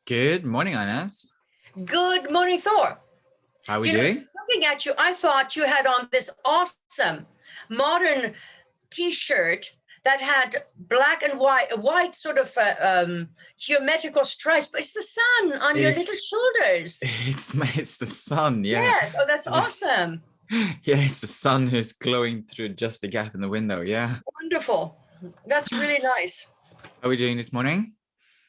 Good morning, Ines. Good morning, Thor. How are we doing? Just looking at you, I thought you had on this awesome modern T-shirt that had black and white sort of geometrical stripes, but it's the sun on your It's little shoulders. it's the sun, yeah. Yes, oh, that's awesome. Yeah, it's the sun who's glowing through just a gap in the window, yeah. Wonderful. That's really nice. How are we doing this morning?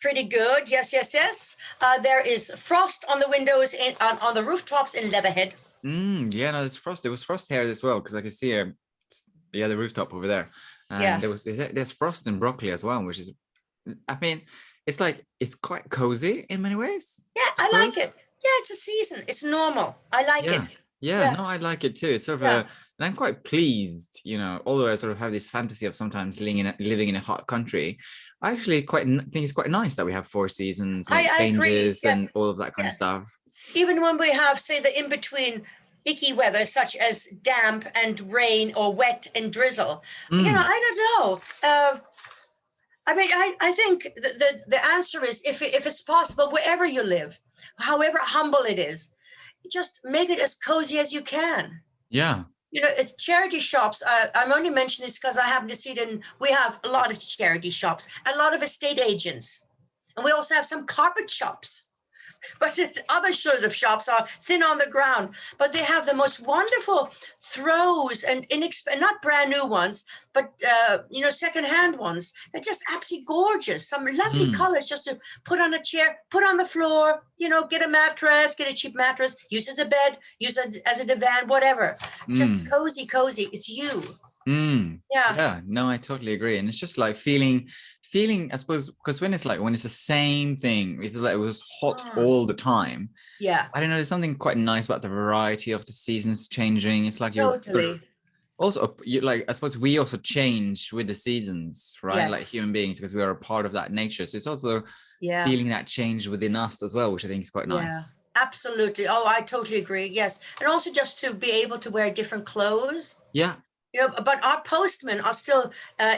Pretty good. Yes, yes, yes. There is frost on the windows on the rooftops in Leatherhead. Yeah, no, there's frost. There was frost here as well, because I can see the rooftop over there. And Yeah. there's frost in Broccoli as well, which is, I mean, it's quite cozy in many ways, Yeah, I I like suppose. it. Yeah, it's a season. It's normal. I like Yeah. it. Yeah, Yeah. no, I like it too. It's sort of Yeah. and I'm quite pleased, although I sort of have this fantasy of sometimes living in a hot country. I actually think it's quite nice that we have four seasons and it I agree. changes Yes. and all of that kind of Yes. stuff. Even when we have, say, the in-between icky weather, such as damp and rain or wet and drizzle, Mm, I don't know. I think the answer is if it's possible, wherever you live, however humble it is, just make it as cozy as you can. yeah. Charity shops. I'm only mentioning this because I happen to see it we have a lot of charity shops, a lot of estate agents, and we also have some carpet shops. But other sort of shops are thin on the ground, but they have the most wonderful throws and not brand new ones, but secondhand ones. They're just absolutely gorgeous. Some lovely Mm, colors just to put on a chair, put on the floor. Get a mattress, get a cheap mattress, use it as a bed, use it as a divan, whatever. Just mm, cozy. It's you. mm. Yeah. Yeah, no, I totally agree. And it's just like feeling, I suppose, because when it's the same thing, if it was hot Mm, all the time, yeah. I don't know, there's something quite nice about the variety of the seasons changing. It's like you're Totally. also I suppose we also change with the seasons, right? Like Yes. human beings, because we are a part of that nature. So it's also Yeah. feeling that change within us as well, which I think is quite Yeah, nice. absolutely. Oh, I totally agree. Yes. And also just to be able to wear different clothes. Yeah. But our postmen are still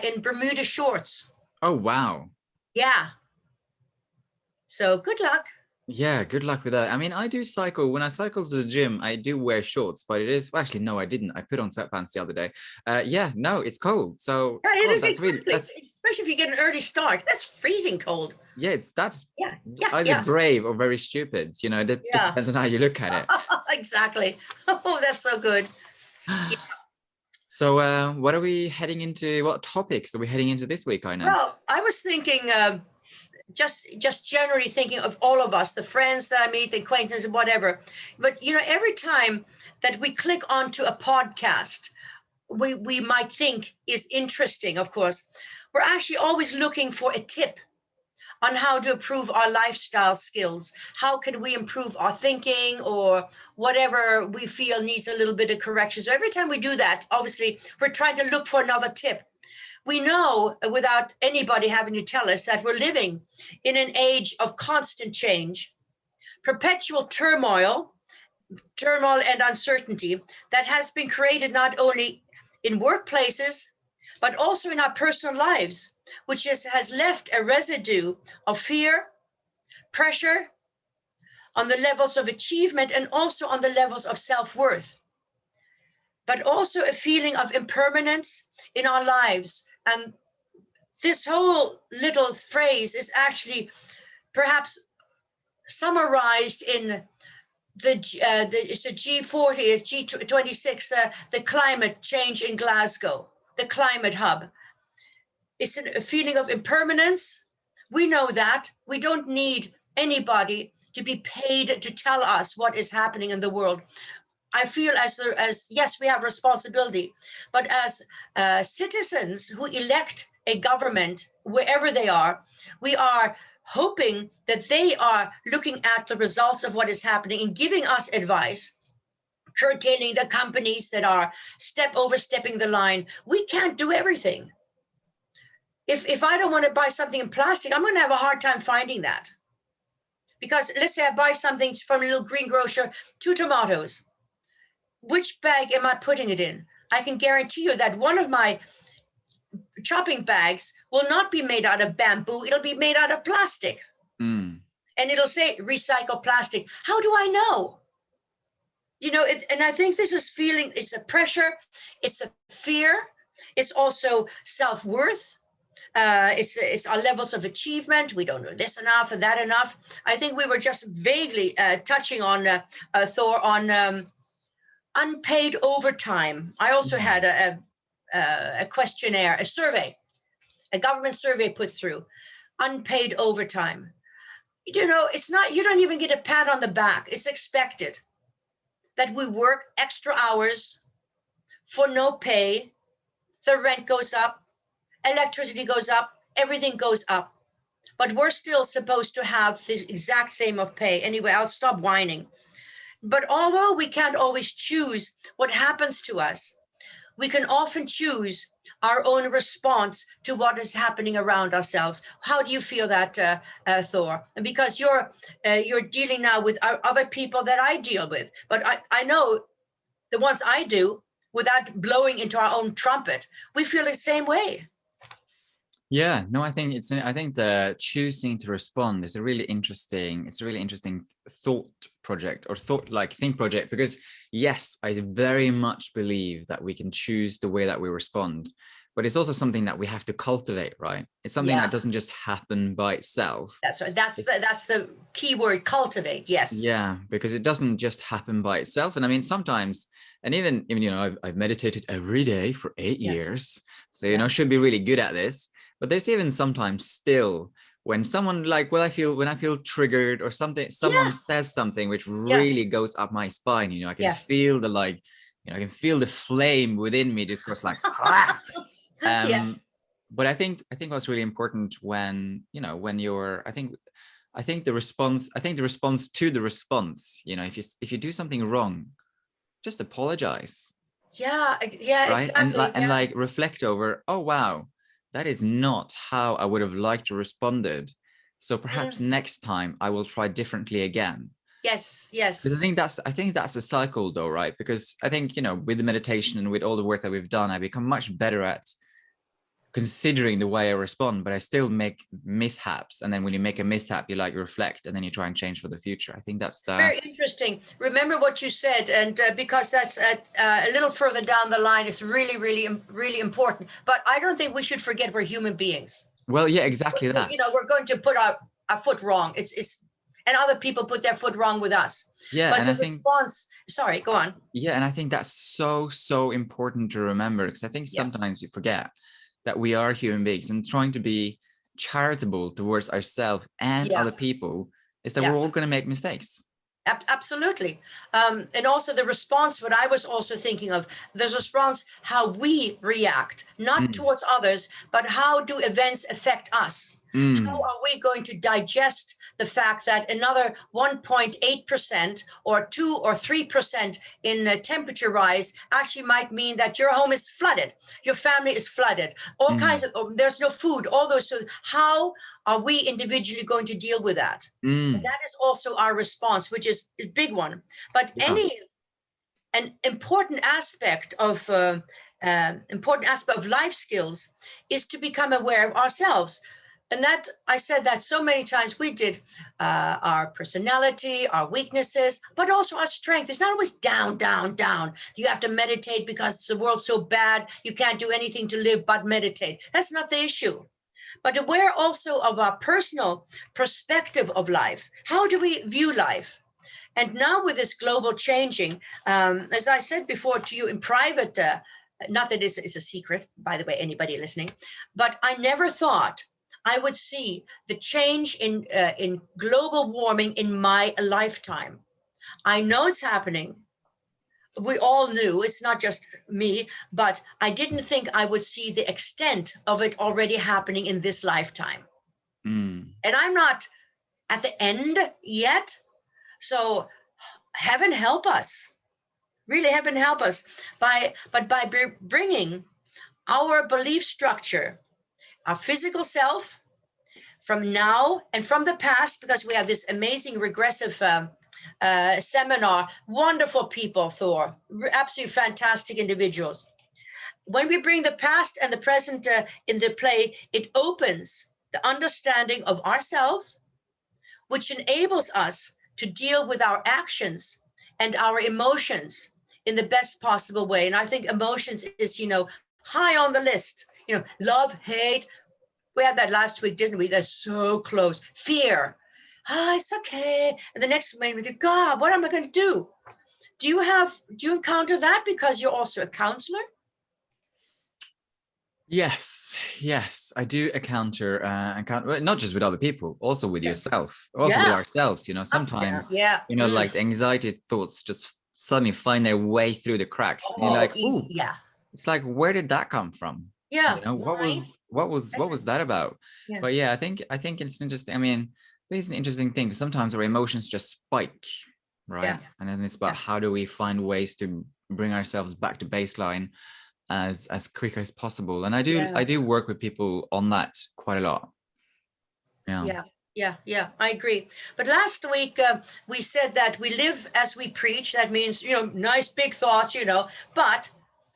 in Bermuda shorts. Oh wow. Yeah. So good luck. Yeah, good luck with that. I mean, I do cycle. When I cycle to the gym, I do wear shorts, but it is, well, actually no, I didn't. I put on sweatpants the other day. Yeah, no, it's cold. So Yeah, it God, is that's really exactly, that's especially if you get an early start. That's freezing cold. yeah, that's Yeah, yeah, either yeah, brave or very stupid. It just yeah. depends on how you look at it. Exactly. Oh, that's so good. Yeah. So, what are we heading into? What topics are we heading into this week, Ines? Well, I was thinking, just generally thinking of all of us, the friends that I meet, the acquaintances, whatever. But every time that we click onto a podcast, we might think is interesting, of course, we're actually always looking for a tip on how to improve our lifestyle skills. How can we improve our thinking or whatever we feel needs a little bit of correction? So every time we do that, obviously, we're trying to look for another tip. We know without anybody having to tell us that we're living in an age of constant change, perpetual turmoil and uncertainty that has been created not only in workplaces, but also in our personal lives, which has left a residue of fear, pressure on the levels of achievement and also on the levels of self-worth, but also a feeling of impermanence in our lives. And this whole little phrase is actually perhaps summarized in it's a G40, it's G26, the climate change in Glasgow, the climate hub. It's a feeling of impermanence. We know that. We don't need anybody to be paid to tell us what is happening in the world. I feel as yes, we have responsibility, but as citizens who elect a government, wherever they are, we are hoping that they are looking at the results of what is happening and giving us advice, curtailing the companies that are overstepping the line. We can't do everything. If I don't want to buy something in plastic, I'm going to have a hard time finding that. Because let's say I buy something from a little green grocer, 2 tomatoes. Which bag am I putting it in? I can guarantee you that one of my chopping bags will not be made out of bamboo. It'll be made out of plastic. Mm. and it'll say recycle plastic. How do I know? And I think this is feeling, it's a pressure, it's a fear, it's also self-worth, it's our levels of achievement. We don't know this enough and that enough. I think we were just vaguely touching on Thor, on unpaid overtime. I also had a questionnaire, a survey, a government survey put through, unpaid overtime. It's not, you don't even get a pat on the back. It's expected that we work extra hours for no pay. The rent goes up, electricity goes up, everything goes up. But we're still supposed to have this exact same of pay. Anyway, I'll stop whining. But although we can't always choose what happens to us, we can often choose our own response to what is happening around ourselves. How do you feel that, Thor? And because you're dealing now with other people that I deal with, but I know the ones I do, without blowing into our own trumpet, we feel the same way. Yeah, no, I think the choosing to respond is a really interesting thought project, or think project, because yes, I very much believe that we can choose the way that we respond, but it's also something that we have to cultivate, right? It's something that doesn't just happen by itself. That's right. That's the key word, cultivate. Yes. Yeah, because it doesn't just happen by itself. And I mean, sometimes, and even I've meditated every day for 8 years, so should be really good at this. But there's even sometimes still when someone when I feel triggered or something, someone says something which really goes up my spine, I can feel the I can feel the flame within me just goes like, but I think what's really important when you're, I think the response to the response, if you do something wrong, just apologize. Right? Exactly. And like reflect over, oh wow, that is not how I would have liked to responded. So perhaps next time I will try differently again. Yes. Because I think that's the cycle though, right? Because I think, with the meditation and with all the work that we've done, I become much better at considering the way I respond, but I still make mishaps. And then when you make a mishap, you reflect, and then you try and change for the future. I think that's very interesting. Remember what you said, and because that's a little further down the line, it's really, really, really important. But I don't think we should forget we're human beings. Well, yeah, exactly that. We're going to put our foot wrong. It's and other people put their foot wrong with us. Yeah, but and the I think response. Sorry, go on. Yeah, and I think that's so important to remember, because I think sometimes you forget that we are human beings, and trying to be charitable towards ourselves and other people is that we're all going to make mistakes. Absolutely. And also the response, what I was also thinking of, there's a response, how we react, not towards others, but how do events affect us? How are we going to digest the fact that another 1.8% or 2 or 3% in temperature rise actually might mean that your home is flooded, your family is flooded, all kinds of, there's no food, all those. So how are we individually going to deal with that? And that is also our response, which is a big one. But an important aspect of life skills is to become aware of ourselves. And that, I said that so many times, we did our personality, our weaknesses, but also our strength. It's not always down, down, down. You have to meditate because the world's so bad, you can't do anything to live but meditate. That's not the issue. But aware also of our personal perspective of life. How do we view life? And now with this global changing, as I said before to you in private, not that it's a secret, by the way, anybody listening, but I never thought I would see the change in global warming in my lifetime. I know it's happening. We all knew, it's not just me, but I didn't think I would see the extent of it already happening in this lifetime. And I'm not at the end yet. So heaven help us, really heaven help us by bringing our belief structure, our physical self, from now and from the past, because we have this amazing regressive seminar, wonderful people, Thor, absolutely fantastic individuals. When we bring the past and the present into play, it opens the understanding of ourselves, which enables us to deal with our actions and our emotions in the best possible way. And I think emotions is, high on the list. Love, hate. We had that last week, didn't we? They're so close. Fear. It's okay. And the next minute, we think, God, what am I going to do? Do you encounter that because you're also a counselor? Yes, I do encounter well, not just with other people, also with yourself, also with Yeah. ourselves. Sometimes, Yeah. like anxiety thoughts just suddenly find their way through the cracks, and you're Oh, like, easy. "Ooh, Yeah. it's like, where did that come from? Yeah. What Right. was that about?" Yeah. But yeah, I think it's interesting. I mean, it's an interesting thing. Sometimes our emotions just spike, right? Yeah. And then it's about how do we find ways to bring ourselves back to baseline as quick as possible. And I do work with people on that quite a lot. Yeah. Yeah, I agree. But last week we said that we live as we preach. That means, nice big thoughts, but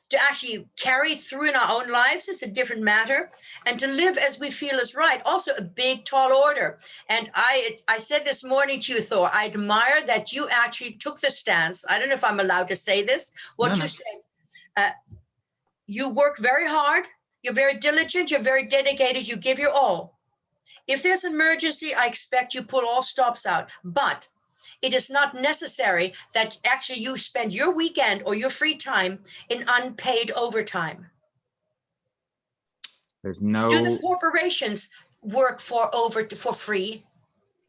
to actually carry it through in our own lives is a different matter. And to live as we feel is right, also a big, tall order. And I said this morning to you, Thor, I admire that you actually took the stance. I don't know if I'm allowed to say this. What you said, you work very hard. You're very diligent. You're very dedicated. You give your all. If there's an emergency, I expect you pull all stops out. But it is not necessary that actually you spend your weekend or your free time in unpaid overtime. There's Do the no corporations work for free?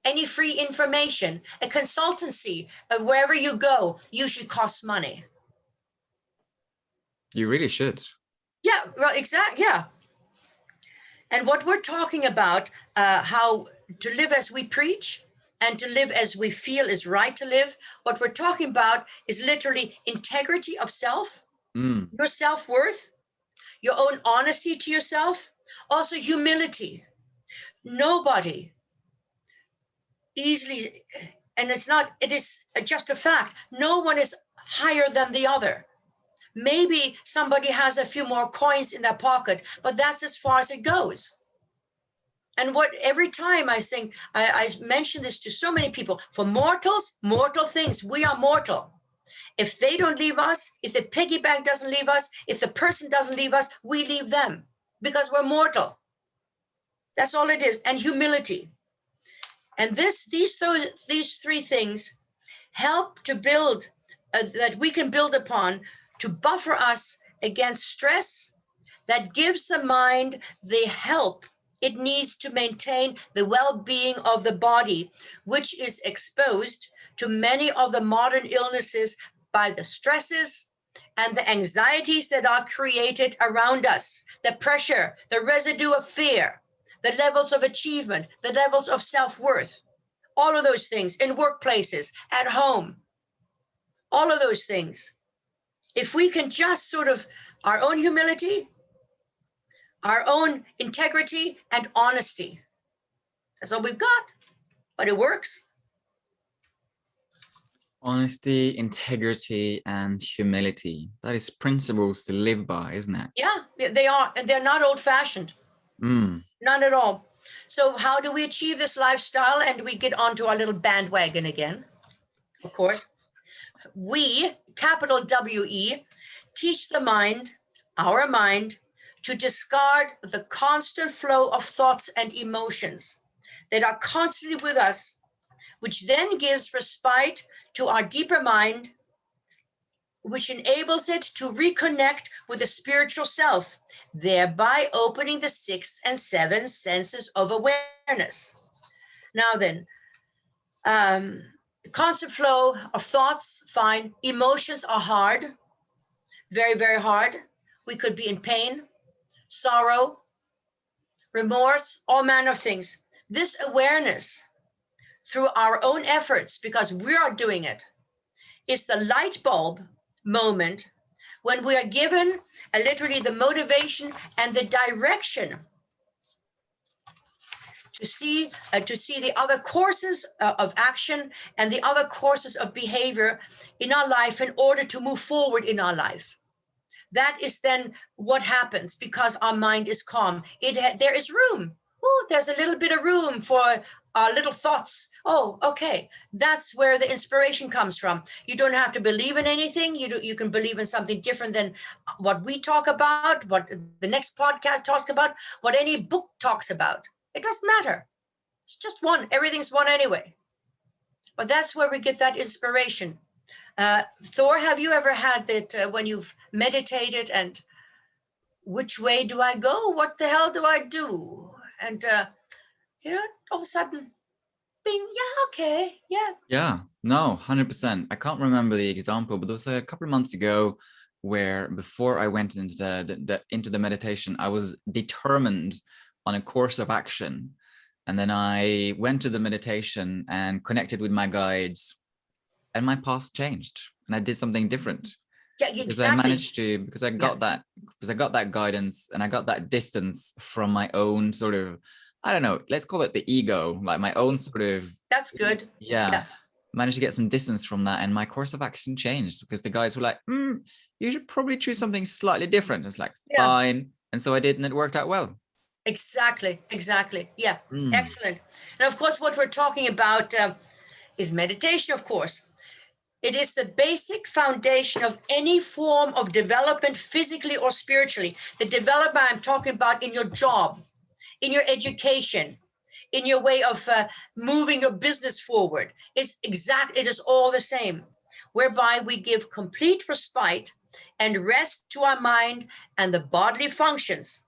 Any free information, a consultancy, wherever you go, usually costs money. You really should. Yeah, well, exactly. Yeah. And what we're talking about, how to live as we preach and to live as we feel is right to live, what we're talking about is literally integrity of self, your self-worth, your own honesty to yourself, also humility. Nobody easily, and it is just a fact, no one is higher than the other. Maybe somebody has a few more coins in their pocket, but that's as far as it goes. And every time I think, I mention this to so many people, for mortals, mortal things, we are mortal. If they don't leave us, if the piggy bank doesn't leave us, if the person doesn't leave us, we leave them because we're mortal. That's all it is. And humility. And these three things help to build, that we can build upon to buffer us against stress, that gives the mind the help it needs to maintain the well-being of the body, which is exposed to many of the modern illnesses by the stresses and the anxieties that are created around us, the pressure, the residue of fear, the levels of achievement, the levels of self-worth, all of those things in workplaces, at home, all of those things. If we can just sort of, our own humility, our own integrity and honesty. That's all we've got, but it works. Honesty, integrity, and humility. That is principles to live by, isn't it? Yeah, they are, and they're not old-fashioned. None at all. So how do we achieve this lifestyle? And we get onto our little bandwagon again, of course. We, capital W-E, teach the mind, our mind, to discard the constant flow of thoughts and emotions that are constantly with us, which then gives respite to our deeper mind, which enables it to reconnect with the spiritual self, thereby opening the 6 and 7 senses of awareness. Now then, constant flow of thoughts, fine. Emotions are hard, very, very hard. We could be in pain, sorrow, remorse, all manner of things. This awareness through our own efforts, because we are doing it, is the light bulb moment when we are given literally the motivation and the direction to see the other courses of action and the other courses of behavior in our life in order to move forward in our life. That is then what happens because our mind is calm. There is room. oh, there's a little bit of room for little thoughts. Oh, okay. That's where the inspiration comes from. You don't have to believe in anything. You can believe in something different than what we talk about, what the next podcast talks about, what any book talks about. It doesn't matter. It's just one. Everything's one anyway. But that's where we get that inspiration. Thor, have you ever had that when you've meditated and which way do I go? What the hell do I do? And, all of a sudden, bing, yeah, okay, yeah. Yeah, no, 100%. I can't remember the example, but there was a couple of months ago where before I went into the meditation, I was determined on a course of action. And then I went to the meditation and connected with my guides, and my path changed and I did something different. Yeah, Because I exactly. managed to, because I got that guidance and I got that distance from my own sort of, I don't know, let's call it the ego, like my own sort of, That's good. yeah, managed to get some distance from that. And my course of action changed because the guides were like, you should probably choose something slightly different. It's like, Yeah. fine. And so I did, and it worked out well. Exactly. Yeah. Excellent. And of course, what we're talking about is meditation, of course. It is the basic foundation of any form of development, physically or spiritually. The development I'm talking about in your job, in your education, in your way of moving your business forward. It is all the same, whereby we give complete respite and rest to our mind and the bodily functions.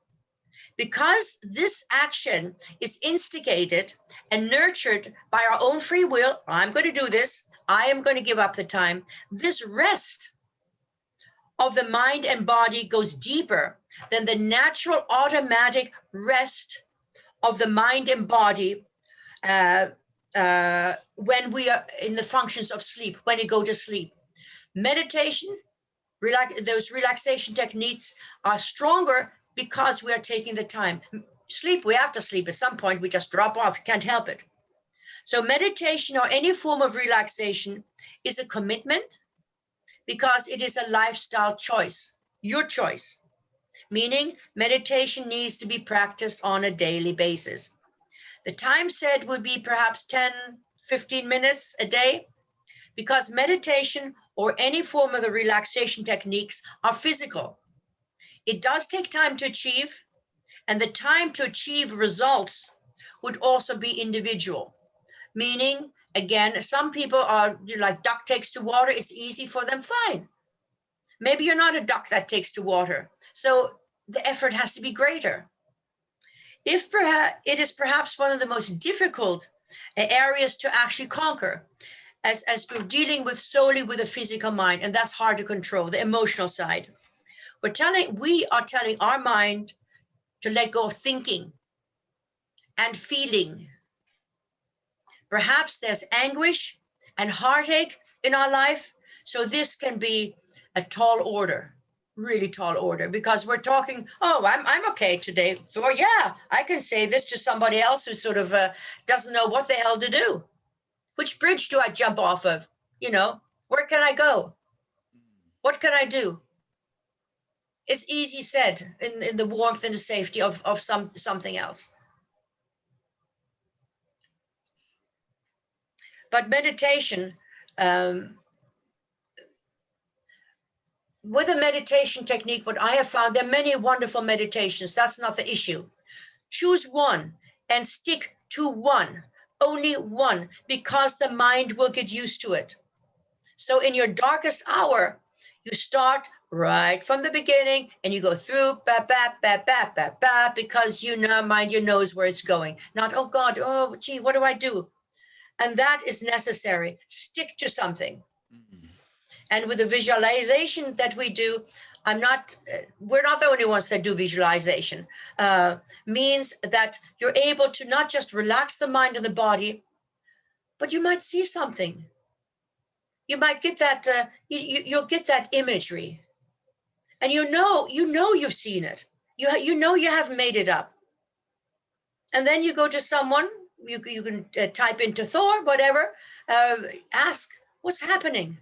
Because this action is instigated and nurtured by our own free will, I'm going to do this, I am going to give up the time. This rest of the mind and body goes deeper than the natural automatic rest of the mind and body when we are in the functions of sleep, when you go to sleep. Meditation, those relaxation techniques are stronger because we are taking the time. Sleep, we have to sleep at some point, we just drop off, you can't help it. So meditation or any form of relaxation is a commitment because it is a lifestyle choice, your choice, meaning meditation needs to be practiced on a daily basis. The time said would be perhaps 10, 15 minutes a day, because meditation or any form of the relaxation techniques are physical. It does take time to achieve, and the time to achieve results would also be individual. Meaning, again, some people are like duck takes to water, it's easy for them, fine. Maybe you're not a duck that takes to water, so the effort has to be greater. If perhaps it is perhaps one of the most difficult areas to actually conquer, as we're dealing with solely with the physical mind, and that's hard to control, the emotional side. We are telling our mind to let go of thinking and feeling. Perhaps there's anguish and heartache in our life, so this can be a tall order, really tall order, because we're talking, oh, I'm okay today, or yeah, I can say this to somebody else who sort of doesn't know what the hell to do. Which bridge do I jump off of? Where can I go? What can I do? It's easy said in the warmth and the safety of something else. But meditation, with a meditation technique, what I have found, there are many wonderful meditations. That's not the issue. Choose one and stick to one, only one, because the mind will get used to it. So in your darkest hour, you start right from the beginning and you go through because mind knows where it's going. Not, oh God, oh gee, what do I do? And that is necessary. Stick to something. And with the visualization that we do, we're not the only ones that do visualization, means that you're able to not just relax the mind and the body, but you might see something. You might get that, you'll get that imagery. And you know you've seen it. You know you haven't made it up. And then you go to someone, you can type into Thor, whatever, ask, what's happening?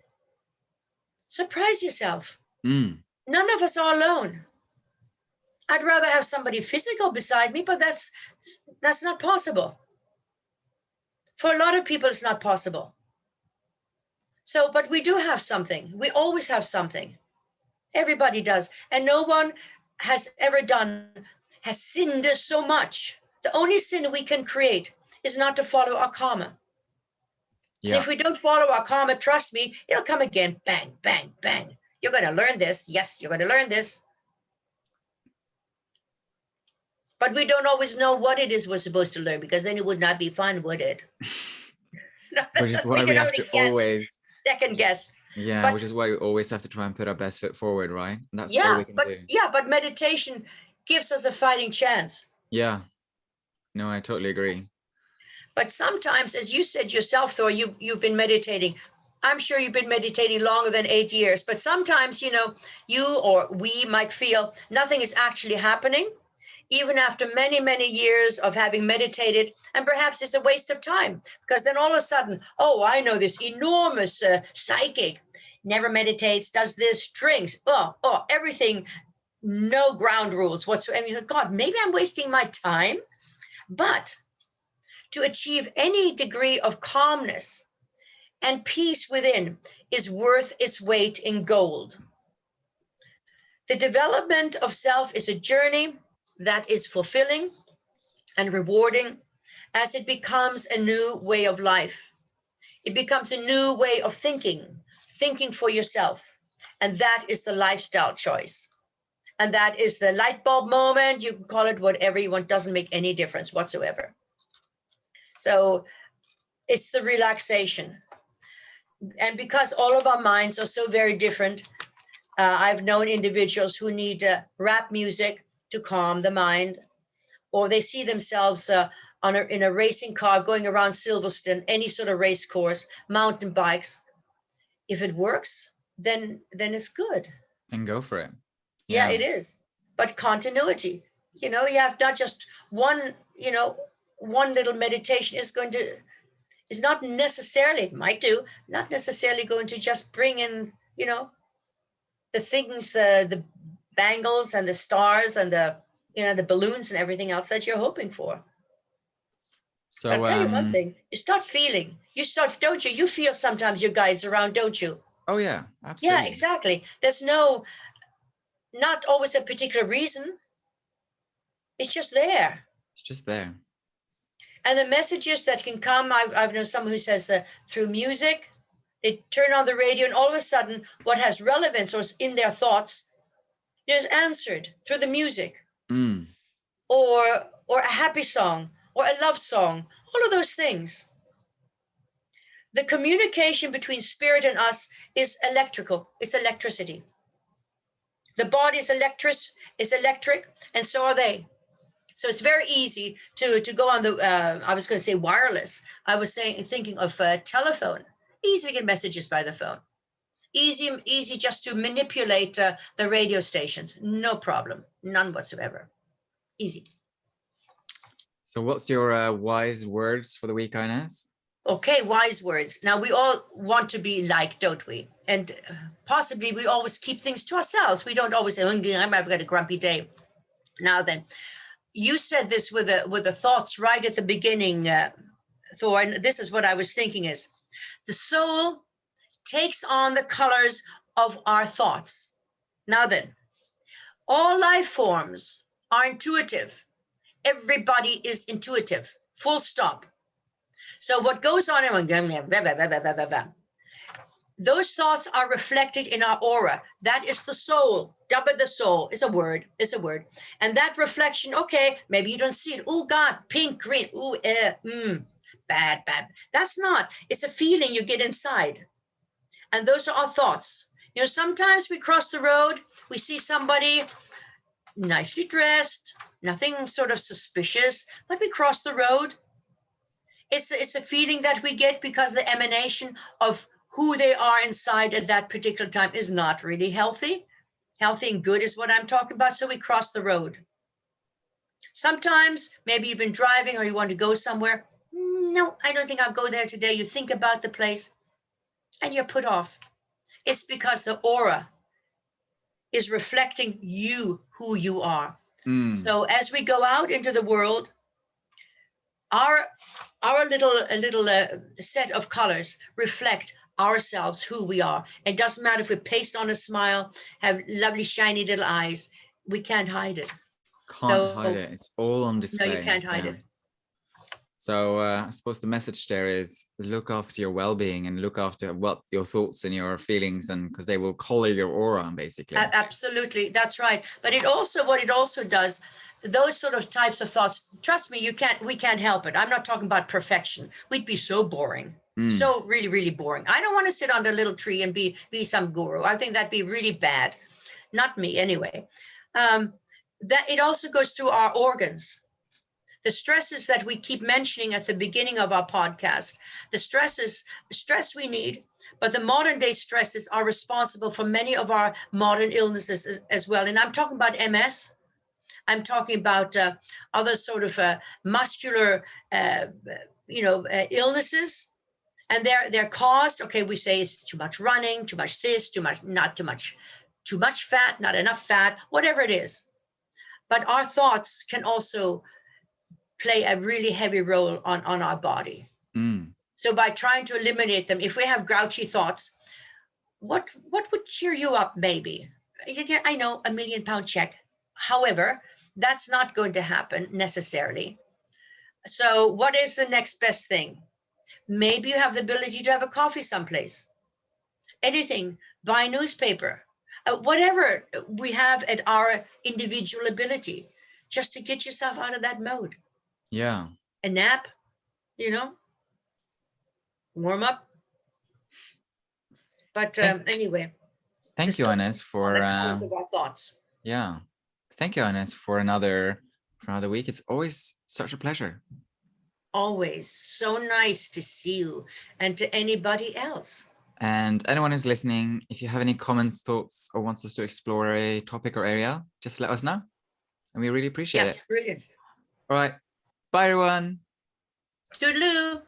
Surprise yourself. None of us are alone. I'd rather have somebody physical beside me, but that's not possible. For a lot of people, it's not possible. So, but we do have something. We always have something. Everybody does. And no one has ever has sinned so much. The only sin we can create is not to follow our karma. And Yeah. if we don't follow our karma, trust me, it'll come again. Bang, bang, bang. You're going to learn this. Yes, you're going to learn this. But we don't always know what it is we're supposed to learn, because then it would not be fun, would it? Which is We why we can have only to guess, always, second guess. yeah, But which is why we always have to try and put our best foot forward, right? And that's all yeah, we can do. but meditation gives us a fighting chance. Yeah. No, I totally agree. But sometimes, as you said yourself, Thor, you've been meditating. I'm sure you've been meditating longer than 8 years. But sometimes, you or we might feel nothing is actually happening, even after many, many years of having meditated. And perhaps it's a waste of time, because then all of a sudden, oh, I know this enormous psychic, never meditates, does this, drinks, everything, no ground rules whatsoever. And you think, God, maybe I'm wasting my time. But to achieve any degree of calmness and peace within is worth its weight in gold. The development of self is a journey that is fulfilling and rewarding as it becomes a new way of life. It becomes a new way of thinking for yourself. And that is the lifestyle choice. And that is the light bulb moment. You can call it whatever you want, doesn't make any difference whatsoever. So it's the relaxation. And because all of our minds are so very different, I've known individuals who need rap music to calm the mind, or they see themselves in a racing car going around Silverstone, any sort of race course, mountain bikes. If it works, then it's good. And go for it. Yeah, Yeah. it is. But continuity, you have not just one, one little meditation is not necessarily, it might do, not necessarily going to just bring in, the things, the bangles and the stars and the balloons and everything else that you're hoping for. But I'll So tell you one thing, you start feeling, don't you? You feel sometimes your guides around, don't you? oh yeah, Yeah, absolutely. exactly. There's not always a particular reason. It's just there. It's just there. And the messages that can come, I've known someone who says through music, they turn on the radio and all of a sudden what has relevance or is in their thoughts is answered through the music, Mm. or a happy song or a love song, all of those things. The communication between spirit and us is electrical. It's electricity. The body is electric, and so are they. So it's very easy to go on the, I was going to say wireless. I was thinking of telephone. Easy to get messages by the phone. Easy just to manipulate the radio stations. No problem. None whatsoever. Easy. So what's your wise words for the week, Ines? Okay, wise words. Now, we all want to be liked, don't we? And possibly we always keep things to ourselves. We don't always say, I've got a grumpy day. Now then, you said this with the thoughts right at the beginning, Thor, and this is what I was thinking is, the soul takes on the colors of our thoughts. Now then, all life forms are intuitive. Everybody is intuitive, full stop. So what goes on in those thoughts are reflected in our aura. That is the soul. Double the soul is a word. And that reflection, okay, maybe you don't see it. Oh God, pink, green. Ooh, bad. That's not. It's a feeling you get inside. And those are our thoughts. Sometimes we cross the road, we see somebody nicely dressed, nothing sort of suspicious, but we cross the road. It's a feeling that we get because the emanation of who they are inside at that particular time is not really healthy. Healthy and good is what I'm talking about. So we cross the road. Sometimes maybe you've been driving or you want to go somewhere. No, I don't think I'll go there today. You think about the place and you're put off. It's because the aura is reflecting you, who you are. So as we go out into the world, our little set of colors reflect ourselves, who we are. It doesn't matter if we paste on a smile, have lovely shiny little eyes. We can't hide it. Can't hide it. It's all on No, display. you can't hide it. So I suppose the message there is look after your well-being and look after what your thoughts and your feelings, and because they will color your aura, basically. Absolutely, that's right. But what it also does, those sort of types of thoughts, trust me, we can't help it. I'm not talking about perfection. We'd be so boring. So really, really boring. I don't want to sit under a little tree and be some guru. I think that'd be really bad. Not me anyway. That it also goes through our organs. The stresses that we keep mentioning at the beginning of our podcast, the stress we need, but the modern day stresses are responsible for many of our modern illnesses as well. And I'm talking about MS. I'm talking about other sort of muscular, illnesses. And they're caused, okay, we say it's too much running, too much this, not too much fat, not enough fat, whatever it is. But our thoughts can also play a really heavy role on our body. So by trying to eliminate them, if we have grouchy thoughts, what would cheer you up? Maybe, I know, £1 million check. However, that's not going to happen necessarily. So what is the next best thing? Maybe you have the ability to have a coffee someplace. Anything, buy a newspaper, whatever we have at our individual ability, just to get yourself out of that mode. Yeah. A nap, warm up. But anyway. Thank you, Ines, for colors of our thoughts. Yeah. Thank you, Ines, for another week. It's always such a pleasure. Always so nice to see you, and to anybody else. And anyone who's listening, if you have any comments, thoughts, or wants us to explore a topic or area, just let us know. And we really appreciate it. Brilliant. All right. Bye, everyone. Toodaloo.